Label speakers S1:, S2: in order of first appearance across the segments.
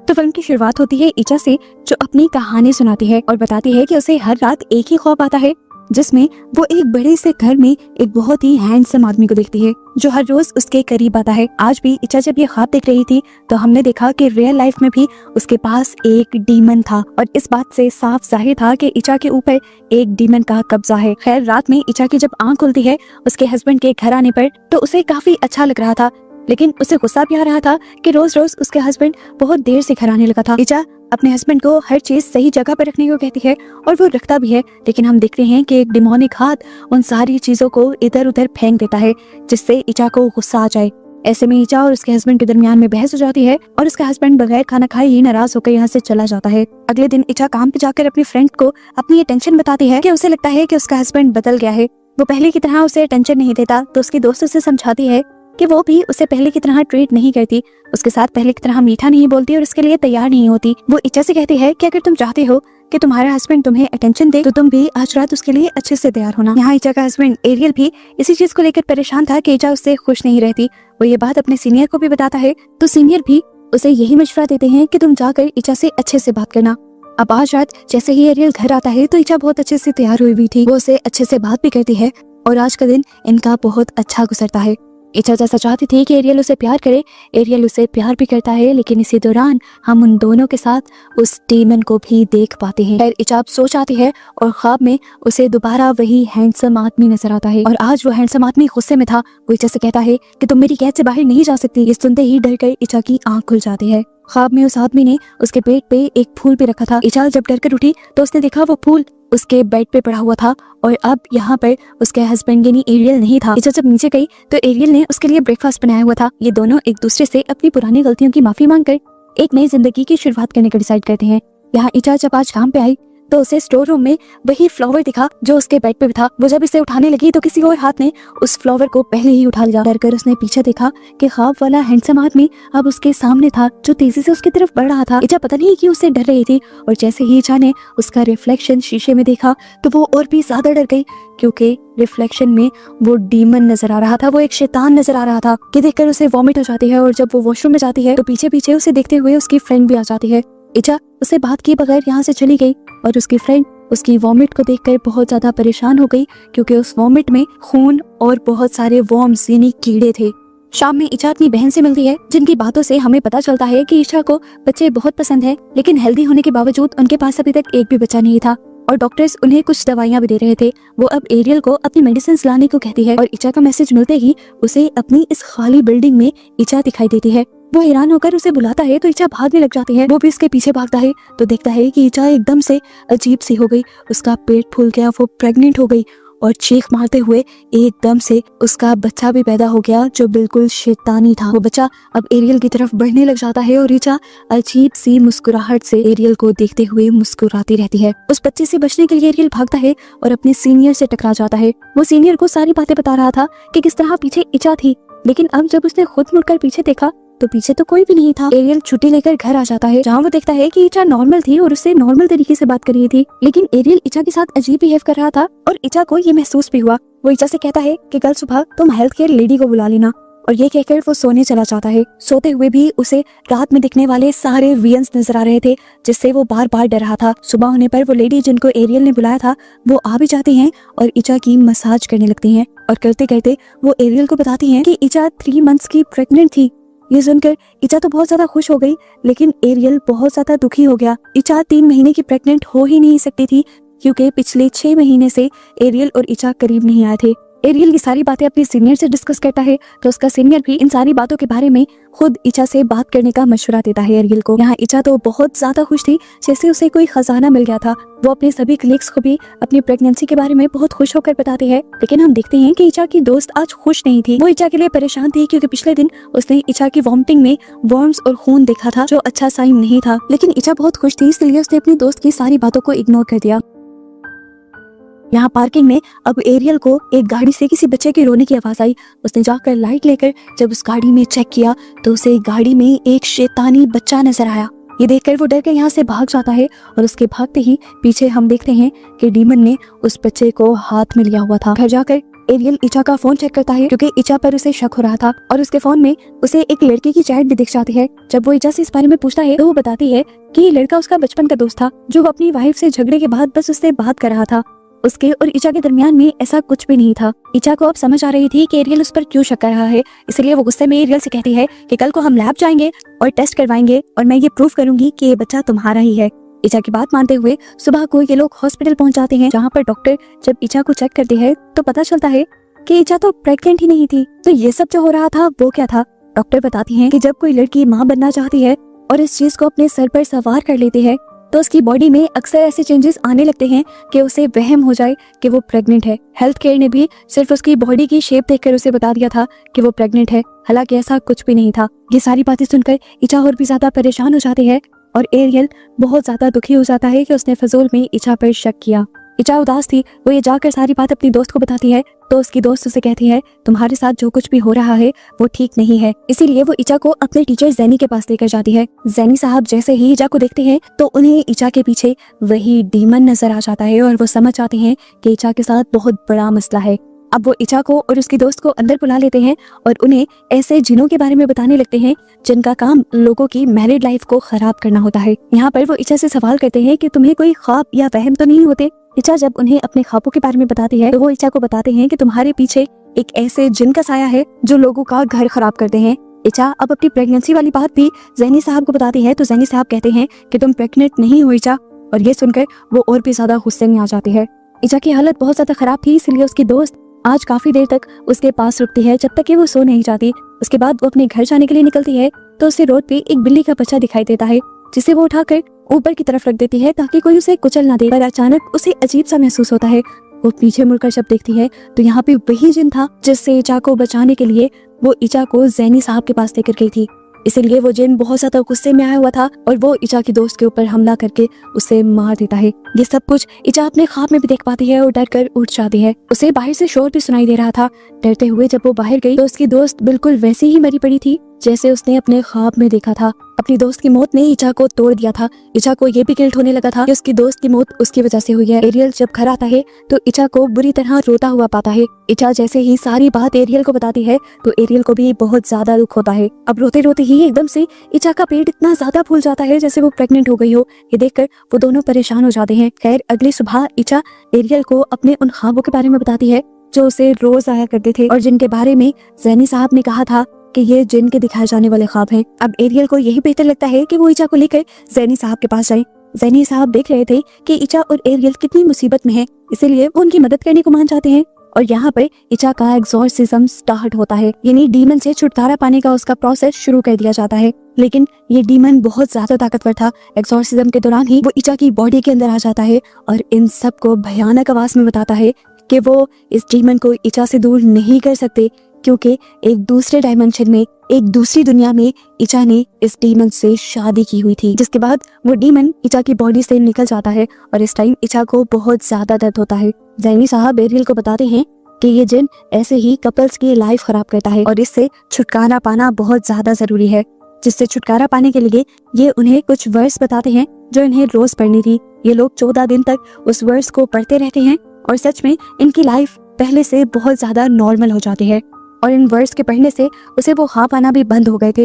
S1: तो फिल्म की शुरुआत होती है इचा से, जो अपनी कहानी सुनाती है और बताती है कि उसे हर रात एक ही ख्वाब आता है, जिसमें वो एक बड़े से घर में एक बहुत ही हैंडसम आदमी को देखती है जो हर रोज उसके करीब आता है। आज भी इचा जब ये ख्वाब देख रही थी तो हमने देखा कि रियल लाइफ में भी उसके पास एक डीमन था और इस बात से साफ जाहिर था कि इचा के ऊपर एक डीमन का कब्जा है। खैर, रात में इचा की जब आंख खुलती है उसके हस्बैंड के घर आने पर, तो उसे काफी अच्छा लग रहा था, लेकिन उसे गुस्सा भी आ रहा था कि रोज रोज उसके हस्बैंड बहुत देर से घर आने लगा था। इचा अपने हस्बैंड को हर चीज सही जगह पर रखने को कहती है और वो रखता भी है, लेकिन हम देखते हैं कि एक डिमोनिक हाथ उन सारी चीजों को इधर उधर फेंक देता है जिससे इचा को गुस्सा आ जाए। ऐसे में इचा और उसके हस्बैंड के दरमियान में बहस हो जाती है और उसका हस्बैंड बगैर खाना खाए ही नाराज होकर यहाँ से चला जाता है। अगले दिन इचा काम पे जाकर अपनी फ्रेंड को अपनी ये टेंशन बताती है कि उसे लगता है कि उसका हस्बैंड बदल गया है, वो पहले की तरह उसे टेंशन नहीं देता। तो उसकी दोस्त उसे समझाती है कि वो भी उसे पहले की तरह ट्रीट नहीं करती, उसके साथ पहले की तरह मीठा नहीं बोलती और इसके लिए तैयार नहीं होती। वो इचा से कहती है कि अगर तुम चाहते हो कि तुम्हारा हस्बैंड तुम्हें अटेंशन दे तो तुम भी आज रात उसके लिए अच्छे से तैयार होना। यहाँ इचा का हस्बैंड एरियल भी इसी चीज को लेकर परेशान था कि इचा उससे खुश नहीं रहती। वो ये बात अपने सीनियर को भी बताता है, तो सीनियर भी उसे यही मशवरा देते हैं कि तुम जाकर इचा से अच्छे से बात करना। अब आज रात जैसे ही एरियल घर आता है तो इचा बहुत अच्छे से तैयार हुई हुई थी, वो उसे अच्छे से बात भी करती है और आज का दिन इनका बहुत अच्छा गुजरता है। इचा जैसा चाहती थी कि एरियल उसे प्यार करे, एरियल उसे प्यार भी करता है, लेकिन इसी दौरान हम उन दोनों के साथ उस डीमन को भी देख पाते हैं। खैर, इचा सो जाती है और ख्वाब में उसे दोबारा वही हैंडसम आदमी नजर आता है और आज वो हैंडसम आदमी गुस्से में था। वो इचा से कहता है कि तुम मेरी कैद से बाहर नहीं जा सकती। ये सुनते ही डर कर इचा की आंख खुल जाती है। ख्वाब में उस आदमी ने उसके पेट पे एक फूल भी रखा था। इचा जब डर कर उठी तो उसने देखा वो फूल उसके बेड पे पड़ा हुआ था और अब यहाँ पर उसके हस्बैंड यानी एरियल नहीं था। इचा जब नीचे गई तो एरियल ने उसके लिए ब्रेकफास्ट बनाया हुआ था। ये दोनों एक दूसरे से अपनी पुरानी गलतियों की माफी मांगकर एक नई जिंदगी की शुरुआत करने का डिसाइड करते हैं। यहाँ इचा जब आज काम पे आई तो उसे स्टोर रूम में वही फ्लावर दिखा जो उसके बेड पे था। वो जब इसे उठाने लगी तो किसी और हाथ ने उस फ्लावर को पहले ही उठा लिया। डर कर उसने पीछे देखा कि ख्वाब वाला हैंडसम आदमी अब उसके सामने था जो तेजी से उसकी तरफ बढ़ रहा था। इचा पता नहीं क्यों उससे डर रही थी और जैसे ही इचा ने उसका रिफ्लेक्शन शीशे में देखा तो वो और भी ज्यादा डर गई, क्योंकि रिफ्लेक्शन में वो डीमन नजर आ रहा था, वो एक शैतान नजर आ रहा था। ये देखकर उसे वॉमिट हो जाती है और जब वो वॉशरूम में जाती है तो पीछे पीछे उसे देखते हुए उसकी फ्रेंड भी आ जाती है। इचा उसे बात किए बगैर यहाँ से चली गई और उसकी फ्रेंड उसकी वॉमिट को देखकर बहुत ज्यादा परेशान हो गई, क्योंकि उस वॉमिट में खून और बहुत सारे वॉर्म्स यानी कीड़े थे। शाम में इचा अपनी बहन से मिलती है, जिनकी बातों से हमें पता चलता है कि इचा को बच्चे बहुत पसंद है, लेकिन हेल्दी होने के बावजूद उनके पास अभी तक एक भी बच्चा नहीं था और डॉक्टर्स उन्हें कुछ दवाइयां भी दे रहे थे। वो अब एरियल को अपनी मेडिसिन लाने को कहती है और इचा का मैसेज मिलते ही उसे अपनी इस खाली बिल्डिंग में इचा दिखाई देती है। वो हैरान होकर उसे बुलाता है तो इचा भागने लग जाती है। वो भी उसके पीछे भागता है तो देखता है कि इचा एकदम से अजीब सी हो गई, उसका पेट फूल गया, वो प्रेग्नेंट हो गई और चीख मारते हुए एकदम से उसका बच्चा भी पैदा हो गया जो बिल्कुल शैतानी था। वो बच्चा अब एरियल की तरफ बढ़ने लग जाता है और इचा अजीब सी मुस्कुराहट से एरियल को देखते हुए मुस्कुराती रहती है। उस बच्चे से बचने के लिए एरियल भागता है और अपने सीनियर से टकरा जाता है। वो सीनियर को सारी बातें बता रहा था कि किस तरह पीछे इचा थी, लेकिन अब जब उसने खुद मुड़कर पीछे देखा तो पीछे तो कोई भी नहीं था। एरियल छुट्टी लेकर घर आ जाता है, जहाँ वो देखता है कि इचा नॉर्मल थी और उससे नॉर्मल तरीके से बात कर रही थी, लेकिन एरियल इचा के साथ अजीब बिहेव कर रहा था और इचा को ये महसूस भी हुआ। वो इचा से कहता है कि कल सुबह तुम हेल्थ केयर लेडी को बुला लेना, और ये कहकर वो सोने चला जाता है। सोते हुए भी उसे रात में दिखने वाले सारे विजन्स नजर आ रहे थे, जिससे वो बार बार डर रहा था। सुबह होने पर वो लेडी जिनको एरियल ने बुलाया था वो आ भी जाती हैं और इचा की मसाज करने लगती हैं और करते करते वो एरियल को बताती हैं कि इचा 3 मंथ्स की प्रेग्नेंट थी। ये सुनकर इचा तो बहुत ज्यादा खुश हो गई, लेकिन एरियल बहुत ज्यादा दुखी हो गया। इचा 3 महीने की प्रेग्नेंट हो ही नहीं सकती थी, क्योंकि पिछले 6 महीने से एरियल और इचा करीब नहीं आए थे। एरियल की सारी बातें अपने सीनियर से डिस्कस करता है तो उसका सीनियर भी इन सारी बातों के बारे में खुद इचा से बात करने का मशवरा देता है एरियल को। यहाँ इचा तो बहुत ज्यादा खुश थी, जैसे उसे कोई खजाना मिल गया था। वो अपने सभी कलीग्स को भी अपनी प्रेगनेंसी के बारे में बहुत खुश होकर बताती है, लेकिन हम देखते हैं कि इचा की दोस्त आज खुश नहीं थी। वो इचा के लिए परेशान थी, क्योंकि पिछले दिन उसने इचा की वॉमिटिंग में वर्म्स और खून देखा था, जो अच्छा साइन नहीं था। लेकिन इचा बहुत खुश थी, इसलिए उसने अपनी दोस्त की सारी बातों को इग्नोर कर दिया। यहाँ पार्किंग में अब एरियल को एक गाड़ी से किसी बच्चे के रोने की आवाज आई। उसने जाकर लाइट लेकर जब उस गाड़ी में चेक किया तो उसे गाड़ी में एक शैतानी बच्चा नजर आया। ये देखकर वो डर के यहाँ से भाग जाता है और उसके भागते ही पीछे हम देखते हैं कि डीमन ने उस बच्चे को हाथ में लिया हुआ था। घर जाकर एरियल इचा का फोन चेक करता है क्योंकि इचा पर उसे शक हो रहा था और उसके फोन में उसे एक लड़के की चैट भी दिख जाती है। जब वो इचा से इस बारे में पूछता है तो वो बताती है कि ये लड़का उसका बचपन का दोस्त था जो वो अपनी वाइफ से झगड़े के बाद बस उससे बात कर रहा था। उसके और इचा के दरमियान में ऐसा कुछ भी नहीं था। इचा को अब समझ आ रही थी कि एरियल उस पर क्यों शक कर रहा है, इसलिए वो गुस्से में एरियल से कहती है कि कल को हम लैब जाएंगे और टेस्ट करवाएंगे और मैं ये प्रूव करूंगी कि ये बच्चा तुम्हारा ही है। इचा की बात मानते हुए सुबह को ये लोग हॉस्पिटल पहुंच जाते हैं, जहाँ पर डॉक्टर जब इचा को चेक करते हैं तो पता चलता है कि इचा तो प्रेग्नेंट ही नहीं थी। तो ये सब जो हो रहा था वो क्या था? डॉक्टर बताती हैं कि जब कोई लड़की माँ बनना चाहती है और इस चीज को अपने सर पर सवार कर लेती है तो उसकी बॉडी में अक्सर ऐसे चेंजेस आने लगते हैं कि उसे वहम हो जाए कि वो प्रेग्नेंट है। हेल्थ केयर ने भी सिर्फ उसकी बॉडी की शेप देखकर उसे बता दिया था कि वो प्रेग्नेंट है, हालांकि ऐसा कुछ भी नहीं था। ये सारी बातें सुनकर इचा और भी ज्यादा परेशान हो जाती है और एरियल बहुत ज्यादा दुखी हो जाता है कि उसने फजूल में इचा पर शक किया। इचा उदास थी, वो ये जाकर सारी बात अपनी दोस्त को बताती है तो उसकी दोस्त उसे कहती है तुम्हारे साथ जो कुछ भी हो रहा है वो ठीक नहीं है। इसीलिए वो इचा को अपने टीचर जैनी के पास लेकर जाती है। जैनी साहब जैसे ही इचा को देखते हैं तो उन्हें इचा के पीछे वही डीमन नजर आ जाता है और वो समझ जाते हैं कि इचा के साथ बहुत बड़ा मसला है। अब वो इचा को और उसकी दोस्त को अंदर बुला लेते हैं और उन्हें ऐसे जिनों के बारे में बताने लगते हैं जिनका काम लोगों की मैरिड लाइफ को खराब करना होता है। यहाँ पर वो इचा से सवाल करते हैं कि तुम्हें कोई ख्वाब या वहम तो नहीं होते? इचा जब उन्हें अपने ख्वाबों के बारे में बताती है तो वो इचा को बताते हैं कि तुम्हारे पीछे एक ऐसे जिन का साया है जो लोगों का घर खराब करते हैं। इचा अब अपनी प्रेगनेंसी वाली बात भी जैनी साहब को बताती है तो जैनी साहब कहते हैं कि तुम प्रेग्नेंट नहीं हो इचा, और ये सुनकर वो और भी ज्यादा गुस्से में आ जाती है। इचा की हालत बहुत ज्यादा खराब थी, इसलिए उसकी दोस्त आज काफी देर तक उसके पास रुकती है जब तक कि वो सो नहीं जाती। उसके बाद वो अपने घर जाने के लिए निकलती है तो उसे रोड पे एक बिल्ली का बच्चा दिखाई देता है जिसे वो उठाकर ऊपर की तरफ रख देती है ताकि कोई उसे कुचल ना दे। पर अचानक उसे अजीब सा महसूस होता है। वो पीछे मुड़कर जब देखती है तो यहाँ पे वही जिन था जिससे इचा को बचाने के लिए वो इचा को जैनी साहब के पास लेकर गई थी। इसीलिए वो जिन बहुत ज्यादा गुस्से में आया हुआ था और वो इचा की दोस्त के ऊपर हमला करके उसे मार देता है। ये सब कुछ इचा अपने ख्वाब में भी देख पाती है और डर कर उठ जाती है। उसे बाहर से शोर भी सुनाई दे रहा था। डरते हुए जब वो बाहर गई तो उसकी दोस्त बिल्कुल वैसी ही मरी पड़ी थी जैसे उसने अपने ख्वाब में देखा था। अपनी दोस्त की मौत ने इचा को तोड़ दिया था। इचा को ये भी गिल्ट होने लगा था कि उसकी दोस्त की मौत उसकी वजह से हुई है। एरियल जब घर आता है तो इचा को बुरी तरह रोता हुआ पाता है। इचा जैसे ही सारी बात एरियल को बताती है तो एरियल को भी बहुत ज्यादा दुख होता है। अब रोते रोते ही एकदम से इचा का पेट इतना ज्यादा फूल जाता है जैसे वो प्रेग्नेंट हो गई हो। ये देखकर वो दोनों परेशान हो जाते हैं। खैर अगली सुबह इचा एरियल को अपने उन ख्वाबों के बारे में बताती है जो उसे रोज आया करते थे और जिनके बारे में जैनी साहब ने कहा था कि ये जिन के दिखाए जाने वाले ख्वाब हैं। अब एरियल को यही बेहतर लगता है कि वो इचा को लेकर जैनी साहब के पास जाए। जैनी साहब देख रहे थे कि इचा और एरियल कितनी मुसीबत में है, इसीलिए वो उनकी मदद करने को मान जाते हैं और यहाँ पर इचा का एग्जॉर्सिज्म स्टार्ट होता है, यानी डीमन से छुटकारा पाने का उसका प्रोसेस शुरू कर दिया जाता है। लेकिन ये डीमन बहुत ज्यादा ताकतवर था। एग्जॉर्सिज्म के दौरान ही वो इचा की बॉडी के अंदर आ जाता है और इन सब को भयानक आवाज में बताता है कि वो इस डीमन को इचा से दूर नहीं कर सकते क्योंकि एक दूसरे डायमेंशन में, एक दूसरी दुनिया में इचा ने इस डीमन से शादी की हुई थी। जिसके बाद वो डीमन इचा की बॉडी से निकल जाता है और इस टाइम इचा को बहुत ज्यादा दर्द होता है। जैनी साहब एरियल को बताते हैं कि ये जिन ऐसे ही कपल्स की लाइफ खराब करता है और इससे छुटकारा पाना बहुत ज्यादा जरूरी है। जिससे छुटकारा पाने के लिए ये उन्हें कुछ वर्स बताते हैं जो इन्हें रोज पढ़नी थी। ये लोग 14 दिन तक उस वर्स को पढ़ते रहते हैं और सच में इनकी लाइफ पहले से बहुत ज्यादा नॉर्मल हो जाती है और इन वर्ड्स के पढ़ने से उसे वो ख्वाब आना भी बंद हो गए थे।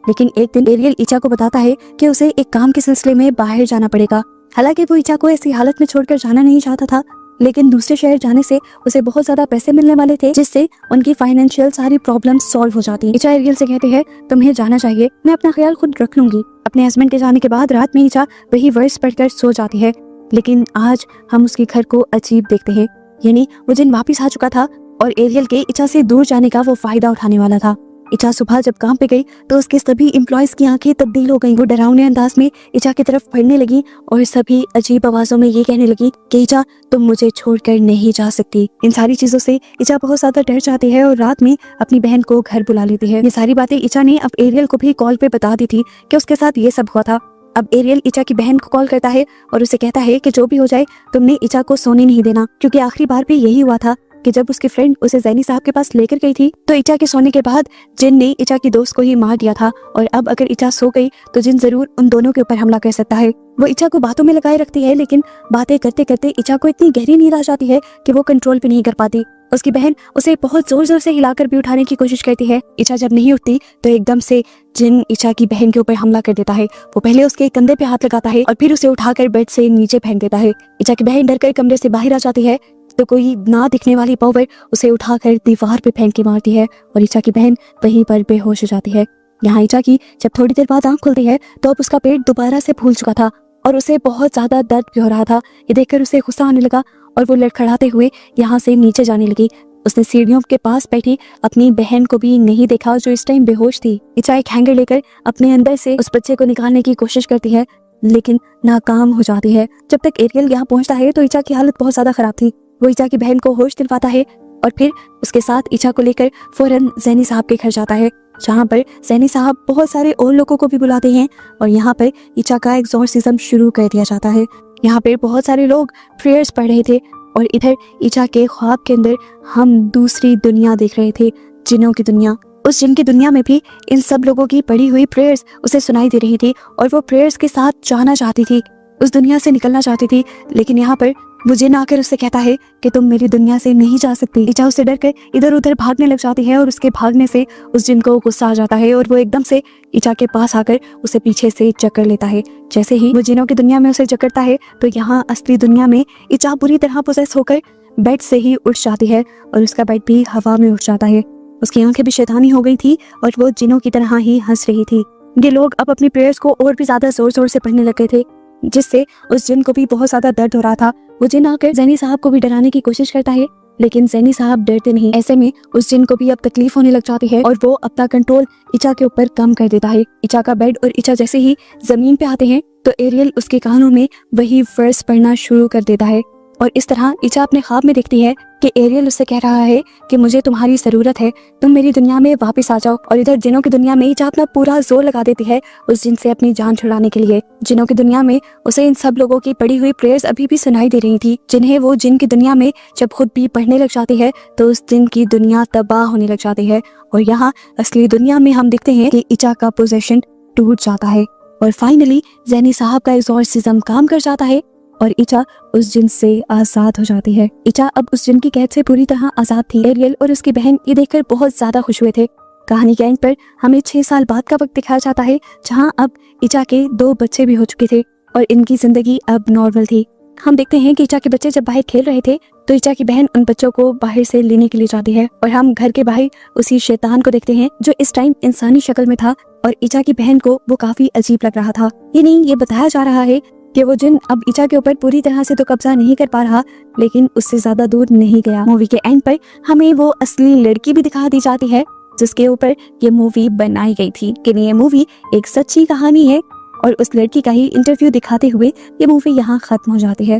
S1: लेकिन एक दिन एरियल इचा को बताता है कि उसे एक काम के सिलसिले में बाहर जाना पड़ेगा। हालांकि वो इचा को ऐसी हालत में छोड़कर जाना नहीं चाहता था, लेकिन दूसरे शहर जाने से उसे बहुत ज्यादा पैसे मिलने वाले थे जिससे उनकी फाइनेंशियल सारी प्रॉब्लम्स सॉल्व हो जाती। इचा एरियल से कहते हैं तुम्हें जाना चाहिए, मैं अपना ख्याल खुद रख लूंगी। अपने हस्बैंड के जाने के बाद रात में इचा वही वर्ड्स पढ़कर सो जाती है। लेकिन आज हम उसके घर को अजीब देखते हैं, यानी वो जिन वापिस आ चुका था और एरियल के इचा से दूर जाने का वो फायदा उठाने वाला था। इचा सुबह जब काम पे गई तो उसके सभी एम्प्लॉयज की आंखें तब्दील हो गईं। वो डरावने अंदाज में इचा की तरफ बढ़ने लगी और सभी अजीब आवाजों में ये कहने लगी कि इचा तुम मुझे छोड़कर नहीं जा सकती। इन सारी चीजों से इचा बहुत ज्यादा डर जाती है और रात में अपनी बहन को घर बुला लेती है। ये सारी बातें इचा ने अब एरियल को भी कॉल पे बता दी थी कि उसके साथ ये सब हुआ था। अब एरियल इचा की बहन को कॉल करता है और उसे कहता है कि जो भी हो जाए तुमने इचा को सोने नहीं देना, क्योंकि आखिरी बार भी यही हुआ था कि जब उसकी फ्रेंड उसे जैनी साहब के पास लेकर गई थी तो इचा के सोने के बाद जिन ने इचा की दोस्त को ही मार दिया था, और अब अगर इचा सो गई तो जिन जरूर उन दोनों के ऊपर हमला कर सकता है। वो इचा को बातों में लगाए रखती है, लेकिन बातें करते करते इचा को इतनी गहरी नींद आ जाती है कि वो कंट्रोल भी नहीं कर पाती। उसकी बहन उसे बहुत जोर जोर से हिलाकर भी उठाने की कोशिश करती है। इचा जब नहीं उठती तो एकदम से जिन इचा की बहन के ऊपर हमला कर देता है। वो पहले उसके कंधे पे हाथ लगाता है और फिर उसे उठाकर बेड से नीचे फेंक देता है। इचा की बहन डरकर कमरे से बाहर आ जाती है तो कोई ना दिखने वाली पावर उसे उठाकर दीवार पे फेंक के मारती है और इचा की बहन वहीं पर बेहोश हो जाती है। यहाँ इचा की जब थोड़ी देर बाद आंख खुलती है तो अब उसका पेट दोबारा से फूल चुका था और उसे बहुत ज्यादा दर्द भी हो रहा था। ये देखकर उसे गुस्सा आने लगा और वो लड़खड़ाते हुए यहाँ से नीचे जाने लगी। उसने सीढ़ियों के पास बैठी अपनी बहन को भी नहीं देखा जो इस टाइम बेहोश थी। इचा एक हैंगर लेकर अपने अंदर से उस बच्चे को निकालने की कोशिश करती है, लेकिन नाकाम हो जाती है। जब तक एरियल यहाँ पहुंचता है तो इचा की हालत बहुत ज्यादा खराब थी। वो इचा की बहन को होश दिलवाता है और फिर उसके साथ इचा को लेकर फौरन जैनी साहब के घर जाता है, जहाँ पर जैनी साहब बहुत सारे और लोगों को भी बुलाते हैं और यहाँ पर इचा का एक्सॉर्सिज्म शुरू कर दिया जाता है। यहाँ पर बहुत सारे लोग प्रेयर्स पढ़ रहे थे और इधर इचा के ख्वाब के अंदर हम दूसरी दुनिया देख रहे थे, जिन्नों की दुनिया। उस जिन की दुनिया में भी इन सब लोगों की पढ़ी हुई प्रेयर्स उसे सुनाई दे रही थी और वो प्रेयर्स के साथ जाना चाहती थी, उस दुनिया से निकलना चाहती थी। लेकिन यहाँ पर वो जिन आकर उससे कहता है कि तुम मेरी दुनिया से नहीं जा सकती। इचा उससे डरकर इधर उधर भागने लग जाती है और उसके भागने से उस जिन को गुस्सा आ जाता है और वो एकदम से इचा के पास आकर उसे पीछे से जकड़ लेता है। जैसे ही वो जिनों की दुनिया में उसे जकड़ता है तो यहाँ असली दुनिया में इचा बुरी तरह पोसेस होकर बेड से ही उठ जाती है और उसका बेड भी हवा में उठ जाता है। उसकी आंखें भी शैतानी हो गई थी और वो जिनों की तरह ही हंस रही थी। ये लोग अब अपनी प्रेयर्स को और भी ज्यादा जोर जोर से पढ़ने लग गए थे, जिससे उस जिन को भी बहुत ज्यादा दर्द हो रहा था। वो जिन आकर जैनी साहब को भी डराने की कोशिश करता है, लेकिन जैनी साहब डरते नहीं। ऐसे में उस जिन को भी अब तकलीफ होने लग जाती है और वो अपना कंट्रोल इचा के ऊपर कम कर देता है। इचा का बेड और इचा जैसे ही जमीन पे आते हैं तो एरियल उसके कानों में वही वर्स पढ़ना शुरू कर देता है और इस तरह इचा अपने ख्वाब में देखती है कि एरियल उससे कह रहा है कि मुझे तुम्हारी जरूरत है, तुम मेरी दुनिया में वापस आ जाओ। और इधर जिनों की दुनिया में इचा अपना पूरा जोर लगा देती है उस जिन से अपनी जान छुड़ाने के लिए। जिनों की दुनिया में उसे इन सब लोगों की पढ़ी हुई प्रेयर्स अभी भी सुनाई दे रही थी, जिन्हें वो जिन की दुनिया में जब खुद भी पढ़ने लग जाती है तो उस जिन की दुनिया तबाह होने लग जाती है। और यहाँ असली दुनिया में हम देखते हैं कि इचा का पोजेशन टूट जाता है और फाइनली जैनी साहब का एक्सॉर्सिज्म काम कर जाता है और इचा उस जिन से आजाद हो जाती है। इचा अब उस जिन की कैद से पूरी तरह आजाद थी। एरियल और उसकी बहन ये देखकर बहुत ज्यादा खुश हुए थे। कहानी के एंड पर हमें 6 साल बाद का वक्त दिखाया जाता है, जहां अब इचा के 2 बच्चे भी हो चुके थे और इनकी जिंदगी अब नॉर्मल थी। हम देखते हैं कि इचा के बच्चे जब बाहर खेल रहे थे तो इचा की बहन उन बच्चों को बाहर से लेने के लिए जाती है और हम घर के बाहर उसी शैतान को देखते हैं जो इस टाइम इंसानी शक्ल में था और इचा की बहन को वो काफी अजीब लग रहा था। ये बताया जा रहा है कि वो जिन अब इचा के ऊपर पूरी तरह से तो कब्जा नहीं कर पा रहा, लेकिन उससे ज्यादा दूर नहीं गया। मूवी के एंड पर हमें वो असली लड़की भी दिखा दी जाती है जिसके ऊपर ये मूवी बनाई गई थी। कि ये मूवी एक सच्ची कहानी है और उस लड़की का ही इंटरव्यू दिखाते हुए ये मूवी यहाँ खत्म हो जाती है।